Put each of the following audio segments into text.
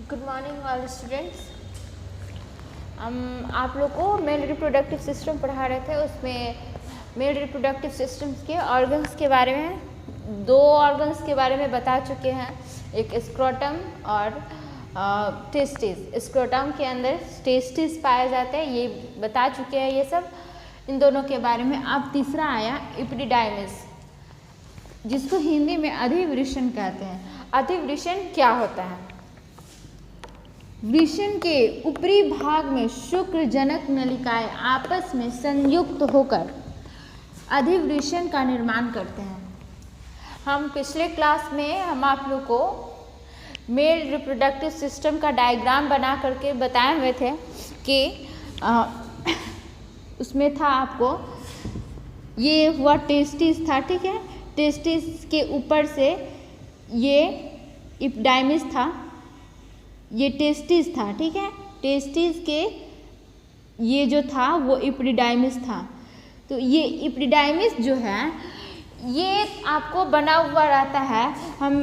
Good morning all students. हम आप लोग को मेल रिप्रोडक्टिव सिस्टम पढ़ा रहे थे। उसमें मेल रिप्रोडक्टिव सिस्टम्स के ऑर्गन्स के बारे में दो ऑर्गन्स के बारे में बता चुके हैं, एक स्क्रोटम और टेस्टिस। स्क्रोटम के अंदर टेस्टिस पाए जाते हैं, ये बता चुके हैं ये सब इन दोनों के बारे में। अब तीसरा आया एपिडिडाइमिस, जिसको हिंदी में अधिवृषण कहते हैं। अधिवृषण क्या होता है? वृषण के ऊपरी भाग में शुक्रजनक नलिकाएं आपस में संयुक्त होकर अधिवृषण का निर्माण करते हैं। हम पिछले क्लास में हम आप लोग को मेल रिप्रोडक्टिव सिस्टम का डायग्राम बना करके बताए हुए थे कि उसमें था आपको ये हुआ टेस्टिस था, ठीक है। टेस्टिस के ऊपर से ये एपिडाइमिस था, ये टेस्टिस था, ठीक है। टेस्टिस के ये जो था वो एपिडाइमिस था। तो ये एपिडाइमिस जो है ये आपको बना हुआ रहता है। हम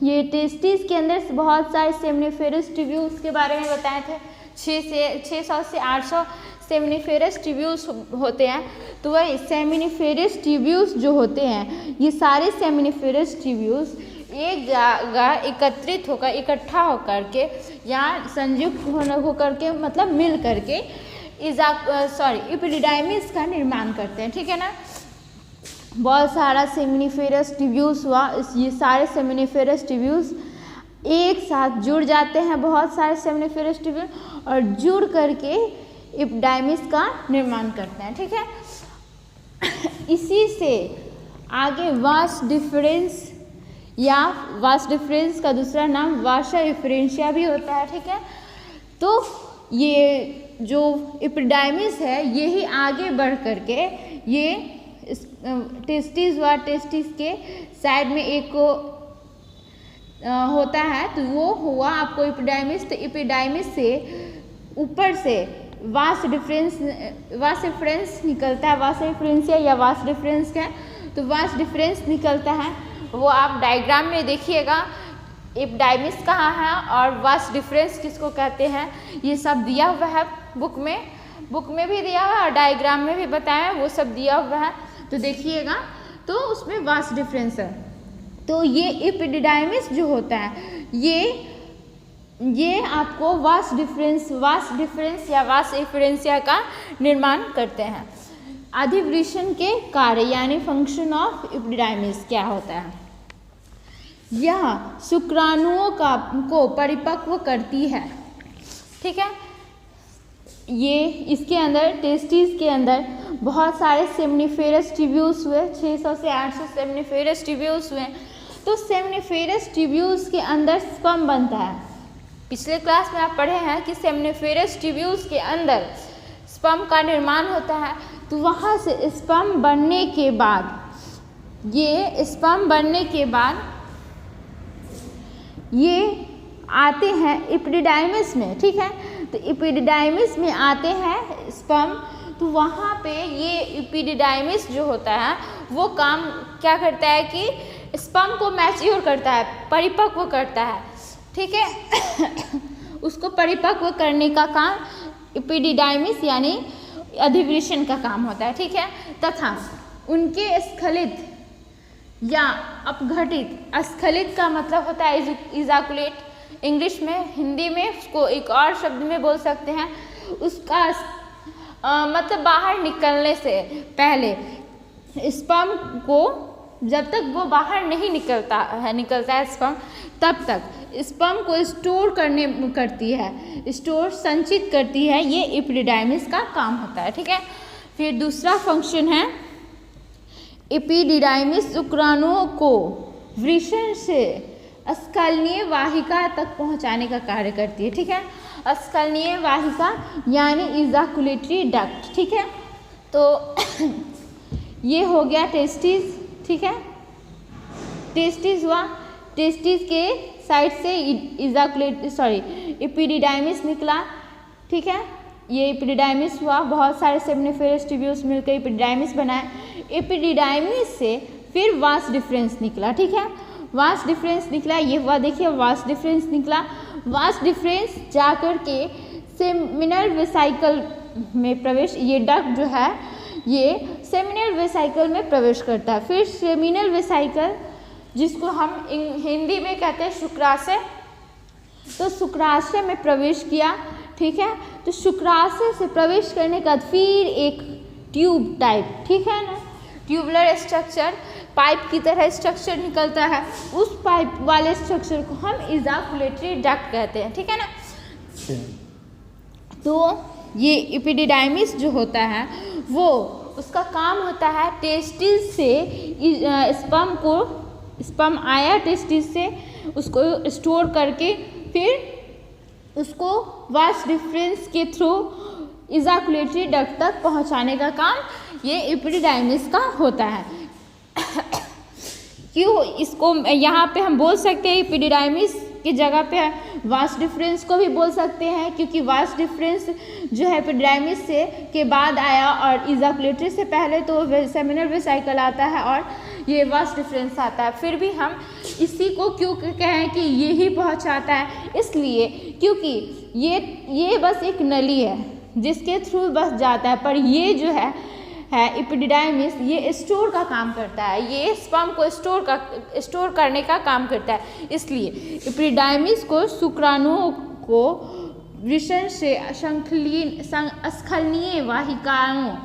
ये टेस्टिस के अंदर बहुत सारे सेमिनिफेरस ट्यूब्यूल्स के बारे में बताए थे। 600 से 800 सेमिनिफेरस ट्यूब्यूल्स होते हैं। तो वह सेमिनिफेरस ट्यूब्यूल्स जो होते हैं, ये सारे सेमिनिफेरस ट्यूब्यूल्स एक जगह एकत्रित होकर, इकट्ठा होकर के यहाँ संयुक्त होकर के मतलब मिल करके एपिडिडाइमिस का निर्माण करते हैं, ठीक है ना। बहुत सारा सेमिनिफेरस ट्यूब्यूल्स हुआ, ये सारे सेमिनिफेरस ट्यूब्यूल्स एक साथ जुड़ जाते हैं, बहुत सारे सेमिनिफेरस ट्यूब्यूल, और जुड़ करके एपिडाइमिस का निर्माण करते हैं, ठीक है। इसी से आगे वास डिफरेंस या वास डिफरेंस का दूसरा नाम वासा डिफरेंशिया भी होता है, ठीक है। तो ये जो एपिडाइमिस है यही आगे बढ़ करके ये टेस्टिस व टेस्टिस के साइड में एक होता है, तो वो हुआ आपको एपिडाइमिस। तो एपिडाइमिस से ऊपर से वास डिफरेंस निकलता है, वास डिफरेंशिया या वास डिफरेंस का, तो वास डिफरेंस निकलता है। वो आप डायग्राम में देखिएगा एपिडाइमिस कहाँ है और वास डिफरेंस किसको कहते हैं, ये सब दिया हुआ है बुक में भी दिया हुआ है और डायग्राम में भी बताया, वो सब दिया हुआ है, तो देखिएगा। तो उसमें वास डिफरेंस है। तो ये एपिडिडाइमिस जो होता है ये आपको वास डिफरेंस या वास डिफरेंशिया का निर्माण करते हैं। अधिवृषण के कार्य यानी फंक्शन ऑफ एपिडिडाइमिस क्या होता है? यह शुक्राणुओं को परिपक्व करती है, ठीक है। ये इसके अंदर टेस्टिस के अंदर बहुत सारे सेमिनिफेरस ट्यूब्यूल्स हुए, 600 से 800 सेमिनिफेरस ट्यूब्यूल्स हुए। तो सेमिनिफेरस ट्यूब्यूल्स के अंदर स्पर्म बनता है। पिछले क्लास में आप पढ़े हैं कि सेमिनिफेरस ट्यूब्यूल्स के अंदर स्पर्म का निर्माण होता है। तो वहाँ से स्पर्म बनने के बाद ये आते हैं एपिडिडाइमिस में, ठीक है। तो एपिडिडाइमिस में आते हैं स्पर्म, तो वहाँ पे ये एपिडिडाइमिस जो होता है वो काम क्या करता है कि स्पर्म को मैच्योर करता है, परिपक्व करता है, ठीक है। उसको परिपक्व करने का काम एपिडिडाइमिस यानी अधिवृषण का काम होता है, ठीक है। तथा उनके स्खलित या अपघटित, स्खलित का मतलब होता है इजाकुलेट इंग्लिश में, हिंदी में उसको एक और शब्द में बोल सकते हैं, उसका मतलब बाहर निकलने से पहले स्पर्म को जब तक वो बाहर नहीं निकलता है स्पर्म, तब तक स्पर्म को स्टोर संचित करती है, ये एपिडिडाइमिस का काम होता है, ठीक है। फिर दूसरा फंक्शन है एपिडिडाइमिस शुक्राणुओं को वृषण से स्खलनीय वाहिका तक पहुंचाने का कार्य करती है, ठीक है। स्खलनीय वाहिका यानी इजाकुलेटरी डक्ट, ठीक है। तो ये हो गया टेस्टिस, ठीक है। टेस्टिस हुआ, टेस्टिस के साइड से एपिडिडाइमिस निकला, ठीक है। ये एपिडिडाइमिस हुआ, बहुत सारे सेमिनिफेरस ट्यूब्यूल्स मिलकर एपिडिडाइमिस बनाए। एपिडिडाइमिस से फिर वास डिफरेंस निकला, ठीक है। वास डिफरेंस निकला, ये हुआ देखिए वास डिफरेंस निकला। वास डिफरेंस जाकर के सेमिनल वेसिकल में प्रवेश, ये डक्ट जो है ये सेमिनल वेसिकल में प्रवेश करता है। फिर सेमिनल वेसिकल जिसको हम हिंदी में कहते हैं शुक्राशय, तो शुक्राशय में प्रवेश किया, ठीक है। तो शुक्राशय से प्रवेश करने के बाद फिर एक ट्यूब टाइप, ठीक है ना, ट्यूबुलर स्ट्रक्चर, पाइप की तरह स्ट्रक्चर निकलता है, उस पाइप वाले स्ट्रक्चर को हम इजाकुलेटरी डक्ट कहते हैं, ठीक है ना। तो ये एपिडिडाइमिस जो होता है वो उसका काम होता है टेस्टिस से स्पर्म आया टेस्टिस से उसको स्टोर करके फिर उसको वास डिफरेंस के थ्रू इजाकुलेटरी डक्ट तक पहुंचाने का काम ये एपिडिडाइमिस का होता है। क्यों इसको यहाँ पे हम बोल सकते हैं एपिडिडाइमिस की जगह पे वास डिफरेंस को भी बोल सकते हैं, क्योंकि वास डिफरेंस जो है एपिडिडाइमिस से के बाद आया और इजाकुलेटरी से पहले तो सेमिनल वेसिकल आता है और ये वास डिफरेंस आता है। फिर भी हम इसी को क्यों कहें कि ये ही पहुंचाता है, इसलिए क्योंकि ये बस एक नली है जिसके थ्रू बस जाता है, पर ये जो है एपिडिडाइमिस ये स्टोर का काम करता है, ये स्पर्म को स्टोर करने का काम करता है। इसलिए एपिडिडाइमिस को शुक्राणुओं को वृषण से स्खलनीय वाहिकाओं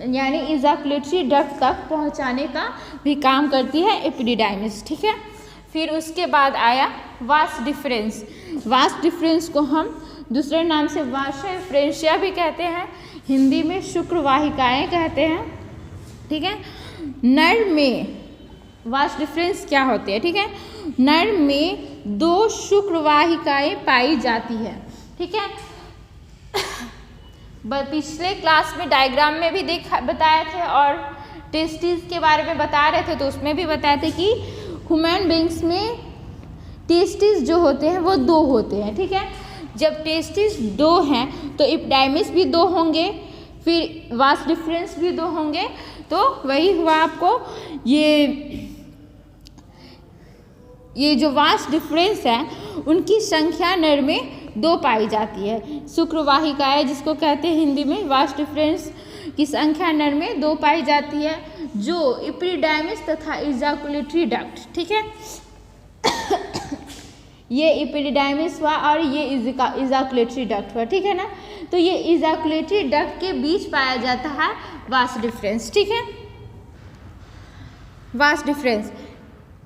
यानी इजाकुलेटरी डक्ट तक पहुंचाने का भी काम करती है एपिडिडाइमिस, ठीक है। फिर उसके बाद आया वास डिफरेंस। वास डिफरेंस को हम दूसरे नाम से वासा फ्रेंशिया भी कहते हैं, हिंदी में शुक्र वाहिकाएँ कहते हैं, ठीक है। नर में वास डिफरेंस क्या होते हैं, ठीक है। नर में 2 शुक्र वाहिकाएँ पाई जाती है, ठीक है। पिछले क्लास में डायग्राम में भी बताए थे और टेस्टिस के बारे में बता रहे थे, तो उसमें भी बताए थे कि ह्यूमन बींग्स में टेस्टिस जो होते हैं वो 2 होते हैं, ठीक है। जब टेस्टिस 2 हैं तो एपिडाइमिस भी 2 होंगे, फिर वास डिफरेंस भी 2 होंगे, तो वही हुआ आपको ये जो वास डिफरेंस है उनकी संख्या नर में 2 पाई जाती है। शुक्रवाहिकाएँ जिसको कहते हैं हिंदी में, वास डिफरेंस की संख्या नर में 2 पाई जाती है, जो एपिडिडाइमिस तथा इजाकुलेटरी डक्ट, ठीक है। ये एपिडिडाइमिस हुआ और ये इजाकुलेटरी डक्ट हुआ, ठीक है ना। तो ये इजाकुलेटरी डक्ट के बीच पाया जाता है वास डिफरेंस, ठीक है। वास डिफरेंस,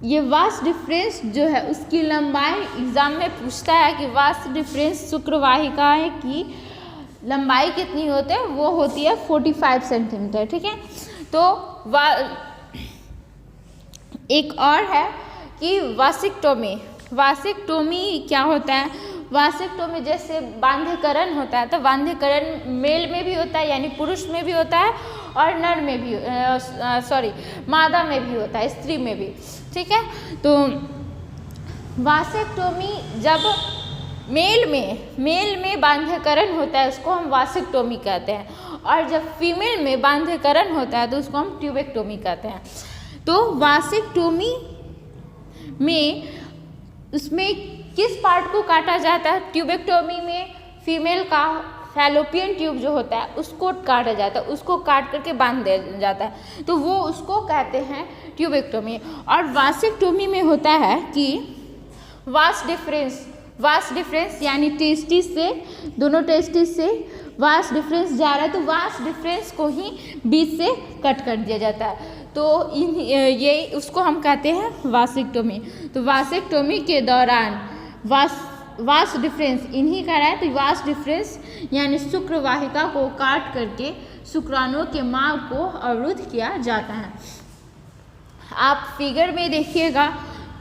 ये वास डिफरेंस जो है उसकी लंबाई एग्जाम में पूछता है कि वास डिफरेंस शुक्रवाहिकाएँ की लंबाई कितनी होती है, वो होती है 45 सेंटीमीटर, ठीक है। तो एक और है कि वासेक्टोमी क्या होता है। वासेक्टोमी जैसे बांध्यकरण होता है, तो बांध्यकरण मेल में भी होता है यानी पुरुष में भी होता है और नर में भी मादा में भी होता है, स्त्री में भी, ठीक है। तो वासेक्टोमी जब मेल में बांध्यकरण होता है उसको हम वासेक्टोमी कहते हैं, और जब फीमेल में बांध्यकरण होता है तो उसको हम ट्यूबेक्टोमी कहते हैं। तो वासेक्टोमी में उसमें किस पार्ट को काटा जाता है, ट्यूबेक्टोमी में फीमेल का फैलोपियन ट्यूब जो होता है उसको काटा जाता है, उसको काट करके बांध दिया जाता है, तो वो उसको कहते हैं ट्यूबेक्टोमी। और वासेक्टोमी में होता है कि वास डिफरेंस यानी टेस्टिस से, दोनों टेस्टिस से वास डिफरेंस जा रहा है, तो वास डिफरेंस को ही बीच से कट कर दिया जाता है, तो ये उसको हम कहते हैं वासेक्टोमी। तो वासेक्टोमी के दौरान वास डिफरेंस इन्हीं का रहा है, तो वास डिफरेंस यानी शुक्रवाहिका को काट करके शुक्राणुओं के मार्ग को अवरुद्ध किया जाता है। आप फिगर में देखिएगा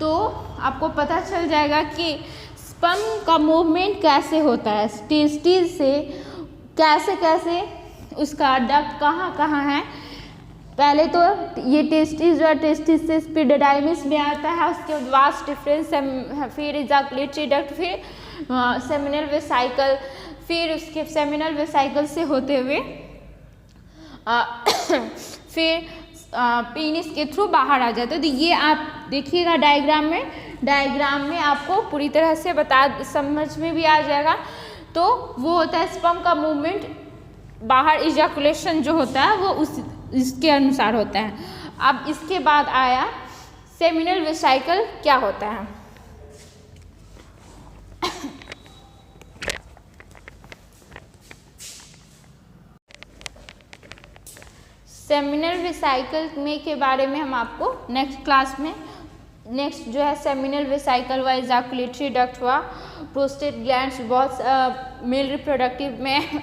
तो आपको पता चल जाएगा कि स्पर्म का मूवमेंट कैसे होता है, टेस्टिस से कैसे उसका डक्ट कहाँ है। पहले तो ये टेस्टिस जो है टेस्टिस से एपिडिडाइमिस में आता है, उसके बाद वास डिफरेंस, फिर इजाकुलेटरी डक्ट, फिर सेमिनल वेसिकल, फिर उसके सेमिनल वेसिकल से होते हुए फिर पीनिस के थ्रू बाहर आ जाता है। तो ये आप देखिएगा डायग्राम में डायग्राम में आपको पूरी तरह से समझ में भी आ जाएगा। तो वो होता है स्पर्म का मूवमेंट, बाहर इजैकुलेशन जो होता है वो इसके अनुसार होता है। अब इसके बाद आया सेमिनल वेसिकल क्या होता है। सेमिनल वेसिकल में के बारे में हम आपको नेक्स्ट क्लास में जो है सेमिनल वेसिकल व इजैकुलेटरी डक्ट हुआ, प्रोस्टेट ग्लैंड्स, बहुत मेल रिप्रोडक्टिव में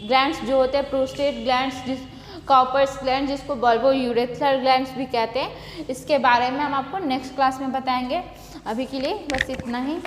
ग्लैंड्स जो होते हैं प्रोस्टेट ग्लैंड्स, कॉपर्स ग्लैंड जिसको बल्बो यूरेथ्रल ग्लैंड्स भी कहते हैं, इसके बारे में हम आपको नेक्स्ट क्लास में बताएंगे। अभी के लिए बस इतना ही।